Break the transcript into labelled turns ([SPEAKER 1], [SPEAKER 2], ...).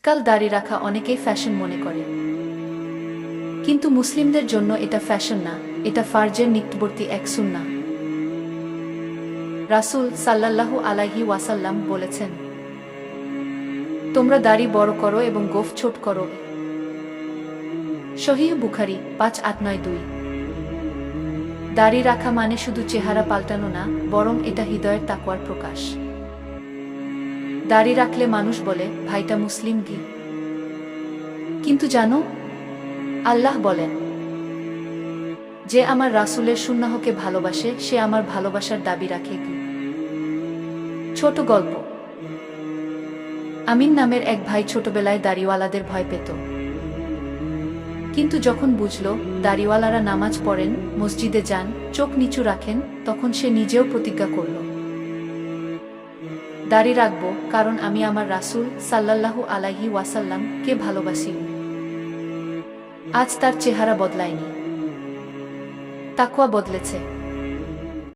[SPEAKER 1] কাল দাড়ি রাখা অনেকেই ফ্যাশন মনে করে, কিন্তু মুসলিমদের জন্য এটা ফ্যাশন না, এটা ফার্জের নিকটবর্তী এক সুন্নাহ। রাসূল সাল্লাল্লাহু আলাইহি ওয়াসাল্লাম বলেছেন, তোমরা দাড়ি বড় করো এবং গোঁফ ছোট করো। সহিহ বুখারী 5892। দাড়ি রাখা মানে শুধু চেহারা পাল্টানো না, বরং এটা হৃদয়ের তাকওয়ার প্রকাশ। দাড়ি রাখলে মানুষ বলে, ভাইটা মুসলিম কি? কিন্তু জানো, আল্লাহ বলেন, যে আমার রাসূলের সুন্নাহকে ভালোবাসে সে আমার ভালোবাসার দাবি রাখে কি। ছোট গল্প। আমিন নামের এক ভাই ছোটবেলায় দাড়িওয়ালাদের ভয় পেত, কিন্তু যখন বুঝল দাড়িওয়ালারা নামাজ পড়েন, মসজিদে যান, চোখ নিচু রাখেন, তখন সে নিজেও প্রতিজ্ঞা করল, দাড়ি রাখব, কারণ আমি আমার রাসূল সাল্লাল্লাহু আলাইহি ওয়াসাল্লামকে ভালোবাসি। আজ তার চেহারা বদলায়নি, তাকওয়া বদলেছে।